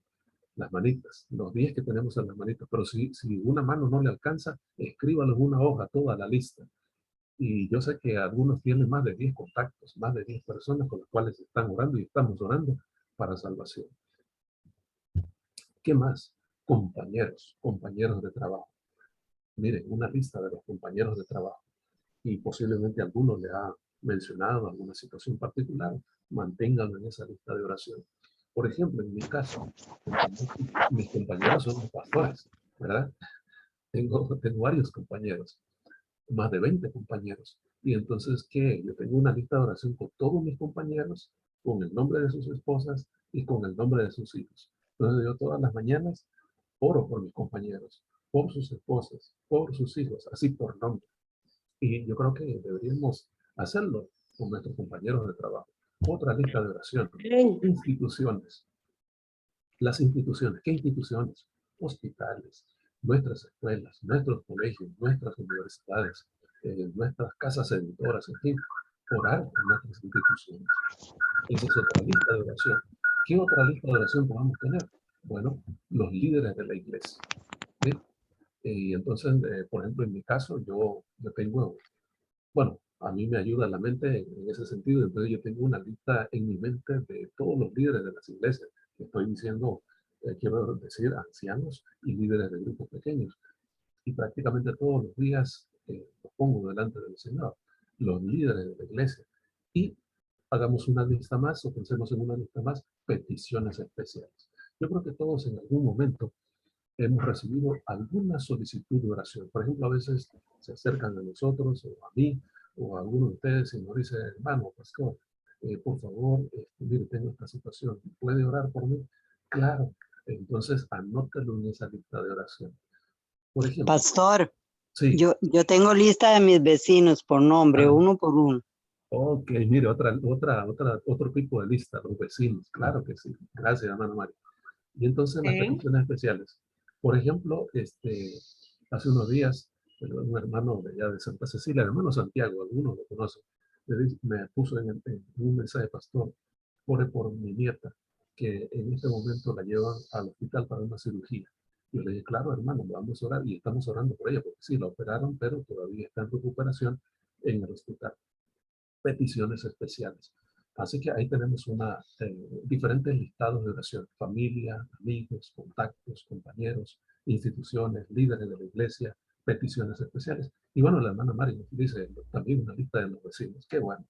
Las manitas. Los 10 que tenemos en las manitas. Pero si una mano no le alcanza, escríbalo en una hoja, toda la lista. Y yo sé que algunos tienen más de 10 contactos, más de 10 personas con las cuales están orando y estamos orando para salvación. ¿Qué más? Compañeros de trabajo. Miren, una lista de los compañeros de trabajo. Y posiblemente alguno le ha mencionado alguna situación particular. Manténganlo en esa lista de oración. Por ejemplo, en mi caso, mis compañeros son los pastores, ¿verdad? Tengo varios compañeros. Más de 20 compañeros. Y entonces, ¿qué? Yo tengo una lista de oración con todos mis compañeros, con el nombre de sus esposas y con el nombre de sus hijos. Entonces yo todas las mañanas oro por mis compañeros, por sus esposas, por sus hijos, así por nombre. Y yo creo que deberíamos hacerlo con nuestros compañeros de trabajo. Otra lista de oración. Instituciones. Las instituciones. ¿Qué instituciones? Hospitales, nuestras escuelas, nuestros colegios, nuestras universidades, nuestras casas editoras, en fin, orar por nuestras instituciones. Esa es otra lista de oración. ¿Qué otra lista de oración podemos tener? Bueno, los líderes de la iglesia. ¿Sí? Y entonces, por ejemplo, en mi caso, yo tengo, bueno, a mí me ayuda la mente en ese sentido, entonces yo tengo una lista en mi mente de todos los líderes de las iglesias. Estoy diciendo, quiero decir, ancianos y líderes de grupos pequeños. Y prácticamente todos los días los pongo delante del Señor, los líderes de la iglesia. Y hagamos una lista más o pensemos en una lista más, peticiones especiales. Yo creo que todos en algún momento hemos recibido alguna solicitud de oración. Por ejemplo, a veces se acercan a nosotros o a mí o a alguno de ustedes y nos dice, hermano, pastor, por favor, mire, tengo esta situación, ¿puede orar por mí? Claro, entonces anótelo en esa lista de oración. Por ejemplo. Pastor, sí. yo tengo lista de mis vecinos por nombre, uno por uno. Ok, mire, otro tipo de lista, los vecinos, claro que sí. Gracias, hermano Mario. Y entonces las peticiones especiales. Por ejemplo, hace unos días, un hermano de allá de Santa Cecilia, el hermano Santiago, algunos lo conocen, me puso en un mensaje, pastor, ore por mi nieta, que en este momento la llevan al hospital para una cirugía. Yo le dije, claro, hermano, vamos a orar y estamos orando por ella, porque sí, la operaron, pero todavía está en recuperación en el hospital. Peticiones especiales. Así que ahí tenemos diferentes listados de oración. Familia, amigos, contactos, compañeros, instituciones, líderes de la iglesia, peticiones especiales. Y bueno, la hermana Mari dice también una lista de los vecinos. Qué bueno.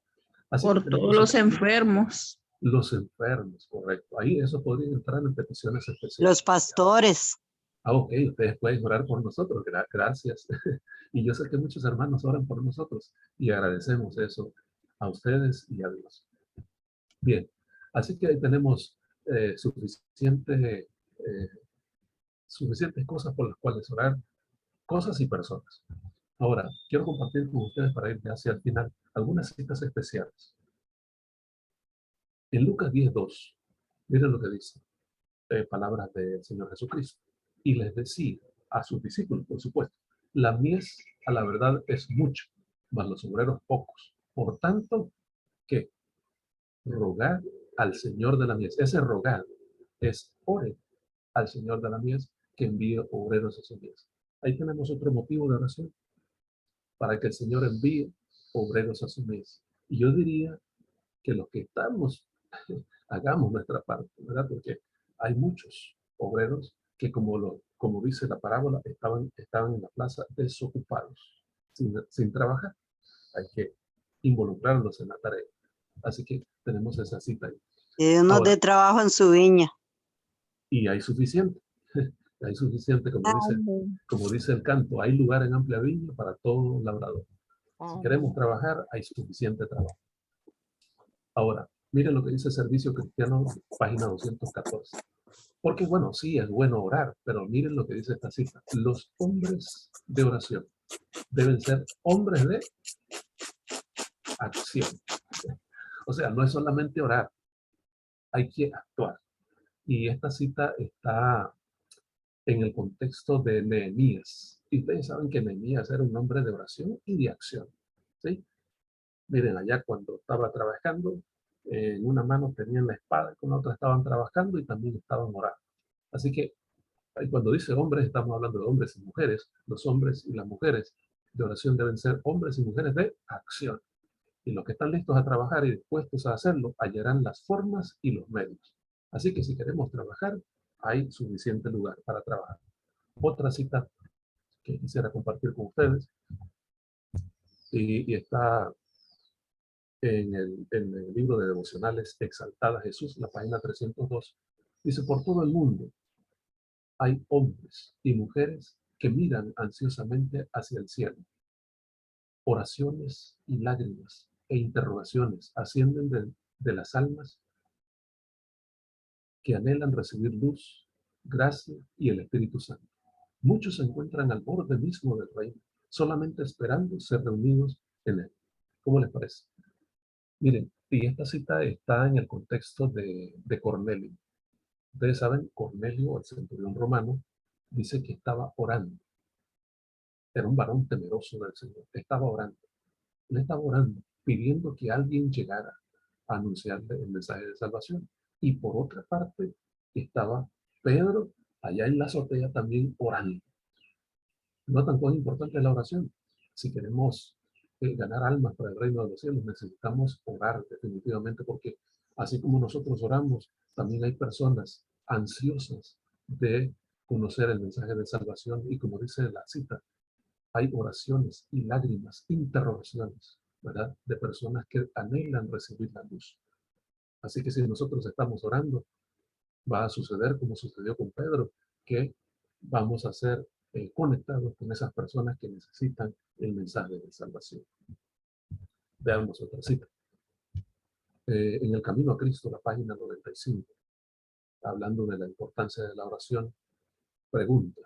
Así por todos los enfermos. Los enfermos, correcto. Ahí eso podría entrar en peticiones especiales. Los pastores. Ah, ok, ustedes pueden orar por nosotros. Gracias. Y yo sé que muchos hermanos oran por nosotros y agradecemos eso a ustedes y a Dios. Bien, así que ahí tenemos suficientes cosas por las cuales orar, cosas y personas. Ahora, quiero compartir con ustedes para ir hacia el final algunas citas especiales. En Lucas 10:2, miren lo que dice, palabras del Señor Jesucristo. Y les decía a sus discípulos, por supuesto, la mies a la verdad es mucha, mas los obreros pocos. Por tanto, ¿qué? Rogar al Señor de la mies. Ese rogar es ore al Señor de la mies que envíe obreros a su mies. Ahí tenemos otro motivo de oración para que el Señor envíe obreros a su mies. Y yo diría que los que estamos, hagamos nuestra parte, ¿verdad? Porque hay muchos obreros que como dice la parábola, estaban en la plaza desocupados, sin trabajar. Hay que involucrarlos en la tarea. Así que tenemos esa cita ahí. Que Dios nos dé trabajo en su viña. Y hay suficiente. Hay suficiente, como dice el canto, hay lugar en amplia viña para todo labrador. Si queremos trabajar, hay suficiente trabajo. Ahora, miren lo que dice Servicio Cristiano, página 214. Porque bueno, sí, es bueno orar, pero miren lo que dice esta cita. Los hombres de oración deben ser hombres de acción. O sea, no es solamente orar, hay que actuar. Y esta cita está en el contexto de Nehemías. Y ustedes saben que Nehemías era un hombre de oración y de acción. ¿Sí? Miren, allá cuando estaba trabajando, en una mano tenían la espada, con la otra estaban trabajando y también estaban orando. Así que cuando dice hombres, estamos hablando de hombres y mujeres. Los hombres y las mujeres de oración deben ser hombres y mujeres de acción. Y los que están listos a trabajar y dispuestos a hacerlo, hallarán las formas y los medios. Así que si queremos trabajar, hay suficiente lugar para trabajar. Otra cita que quisiera compartir con ustedes, y está en el libro de devocionales Exaltada Jesús, la página 302, dice, por todo el mundo hay hombres y mujeres que miran ansiosamente hacia el cielo, oraciones y lágrimas e interrogaciones ascienden de las almas que anhelan recibir luz, gracia y el Espíritu Santo. Muchos se encuentran al borde mismo del reino, solamente esperando ser reunidos en él. ¿Cómo les parece? Miren, y esta cita está en el contexto de Cornelio. Ustedes saben, Cornelio, el centurión romano, dice que estaba orando. Era un varón temeroso del Señor. Estaba orando. Él estaba orando, pidiendo que alguien llegara a anunciarle el mensaje de salvación. Y por otra parte, estaba Pedro allá en la azotea también orando. ¿Notan cuán importante es la oración? Si queremos ganar almas para el reino de los cielos, necesitamos orar definitivamente, porque así como nosotros oramos, también hay personas ansiosas de conocer el mensaje de salvación, y como dice la cita, hay oraciones y lágrimas, interrogaciones, ¿verdad?, de personas que anhelan recibir la luz. Así que si nosotros estamos orando, va a suceder como sucedió con Pedro, que vamos a ser conectados con esas personas que necesitan el mensaje de salvación. Veamos otra cita. En el Camino a Cristo, la página 95, hablando de la importancia de la oración, pregunta: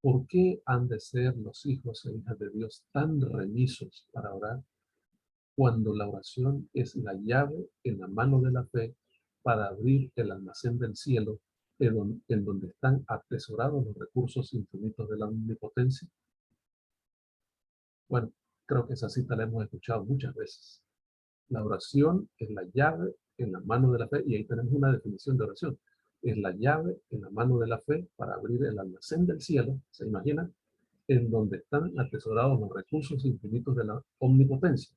¿por qué han de ser los hijos e hijas de Dios tan remisos para orar, cuando la oración es la llave en la mano de la fe para abrir el almacén del cielo, en donde están atesorados los recursos infinitos de la omnipotencia? Bueno, creo que esa cita la hemos escuchado muchas veces. La oración es la llave en la mano de la fe, y ahí tenemos una definición de oración. Es la llave en la mano de la fe para abrir el almacén del cielo, ¿se imaginan?, en donde están atesorados los recursos infinitos de la omnipotencia.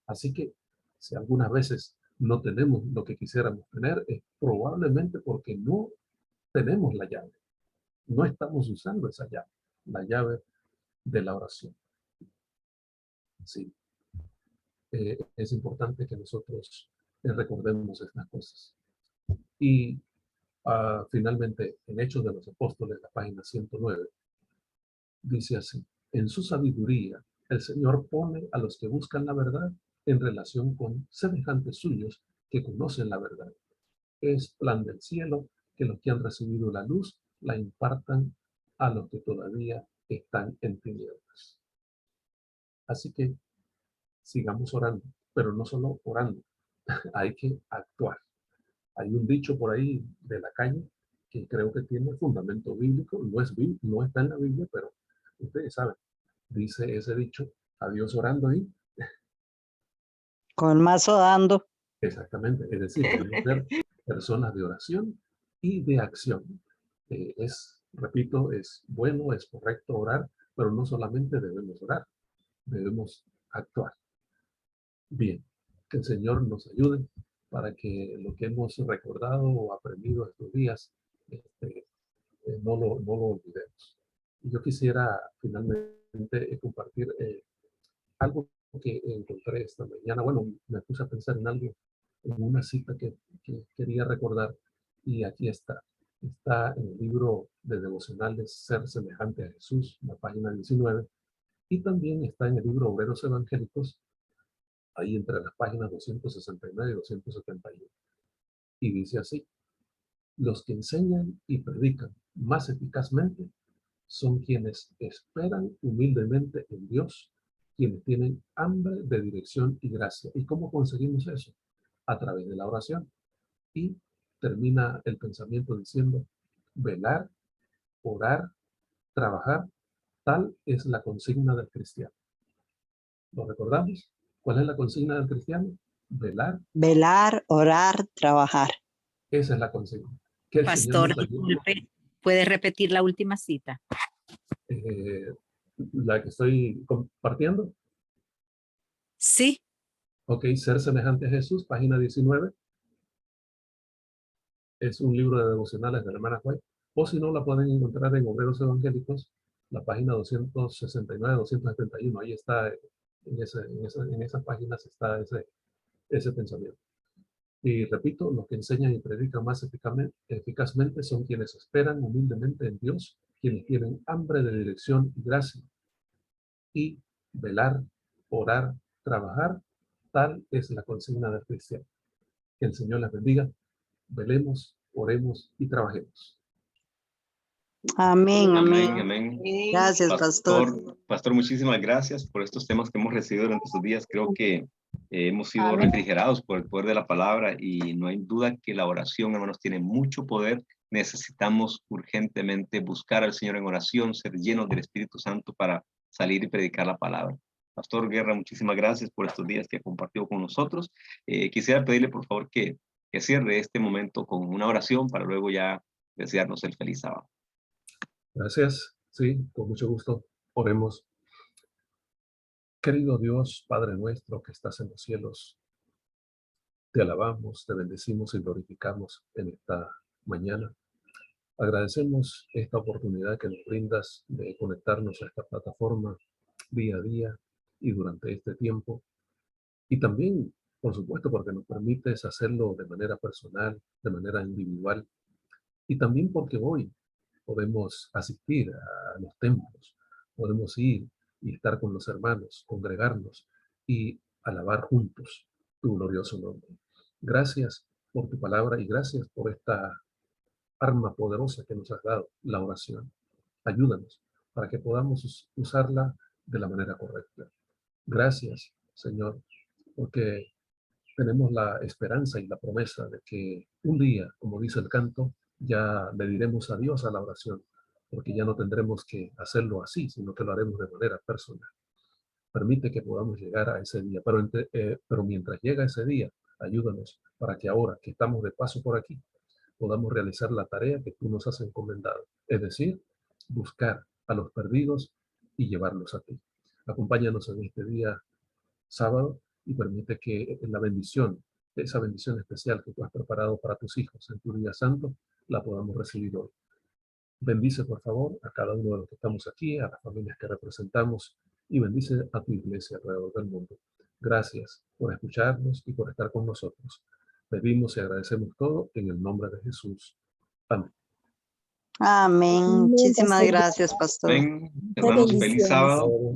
Así que si algunas veces no tenemos lo que quisiéramos tener, es probablemente porque no tenemos la llave. No estamos usando esa llave, la llave de la oración. Sí. Es importante que nosotros recordemos estas cosas. Y finalmente, en Hechos de los Apóstoles, la página 109, dice así: en su sabiduría, el Señor pone a los que buscan la verdad en relación con semejantes suyos que conocen la verdad. Es plan del cielo que los que han recibido la luz la impartan a los que todavía están en tinieblas. Así que sigamos orando, pero no solo orando, hay que actuar. Hay un dicho por ahí de la calle que creo que tiene fundamento bíblico, no está en la Biblia, pero ustedes saben, dice ese dicho: a Dios orando y... Con el mazo dando. Exactamente, es decir, debemos ser personas de oración y de acción. Repito, es bueno, es correcto orar, pero no solamente debemos orar, debemos actuar. Bien, que el Señor nos ayude para que lo que hemos recordado o aprendido estos días no lo olvidemos. Y yo quisiera finalmente compartir algo que encontré esta mañana. Bueno, me puse a pensar en algo, en una cita que quería recordar, y aquí está. Está en el libro de devocionales Ser Semejante a Jesús, la página 19, y también está en el libro Obreros Evangélicos, ahí entre las páginas 269 y 271. Y dice así: los que enseñan y predican más eficazmente son quienes esperan humildemente en Dios, quienes tienen hambre de dirección y gracia. ¿Y cómo conseguimos eso? A través de la oración. Y termina el pensamiento diciendo: velar, orar, trabajar, tal es la consigna del cristiano. ¿Lo recordamos? ¿Cuál es la consigna del cristiano? Velar. Velar, orar, trabajar. Esa es la consigna. Que el Pastor, Señor nos ayude. disculpe, ¿puede repetir la última cita? La que estoy compartiendo. Sí. Ok, Ser Semejante a Jesús, página 19. Es un libro de devocionales de la hermana White. O si no, la pueden encontrar en Obreros Evangélicos, la página 269, 271. Ahí está, en esas páginas está ese pensamiento. Y repito, los que enseñan y predican más eficazmente son quienes esperan humildemente en Dios, quienes tienen hambre de dirección y gracia. Y velar, orar, trabajar. Tal es la consigna del cristiano. Que el Señor les bendiga. Velemos, oremos y trabajemos. Amén, Amén, amén. amén. Gracias, pastor. Pastor, muchísimas gracias por estos temas que hemos recibido durante estos días. Creo que hemos sido refrigerados por el poder de la palabra y no hay duda que la oración, hermanos, tiene mucho poder. Necesitamos urgentemente buscar al Señor en oración, ser llenos del Espíritu Santo para salir y predicar la palabra. Pastor Guerra, muchísimas gracias por estos días que compartió con nosotros. Quisiera pedirle, por favor, que cierre este momento con una oración para luego ya desearnos el feliz sábado. Gracias. Sí, con mucho gusto. Oremos. Querido Dios, Padre nuestro que estás en los cielos, te alabamos, te bendecimos y glorificamos en esta mañana. Agradecemos esta oportunidad que nos brindas de conectarnos a esta plataforma día a día y durante este tiempo. Y también, por supuesto, porque nos permites hacerlo de manera personal, de manera individual. Y también porque hoy podemos asistir a los templos, podemos ir y estar con los hermanos, congregarnos y alabar juntos tu glorioso nombre. Gracias por tu palabra y gracias por esta arma poderosa que nos has dado, la oración. Ayúdanos para que podamos usarla de la manera correcta. Gracias, Señor, porque tenemos la esperanza y la promesa de que un día, como dice el canto, ya le diremos adiós a la oración, porque ya no tendremos que hacerlo así, sino que lo haremos de manera personal. Permite que podamos llegar a ese día, pero mientras llega ese día, ayúdanos para que ahora que estamos de paso por aquí, podamos realizar la tarea que tú nos has encomendado, es decir, buscar a los perdidos y llevarlos a ti. Acompáñanos en este día sábado y permite que la bendición, esa bendición especial que tú has preparado para tus hijos en tu día santo, la podamos recibir hoy. Bendice, por favor, a cada uno de los que estamos aquí, a las familias que representamos y bendice a tu iglesia alrededor del mundo. Gracias por escucharnos y por estar con nosotros. Pedimos y agradecemos todo en el nombre de Jesús. Amén. Amén. Muchísimas gracias, pastor. Amén. Hermanos, feliz sábado.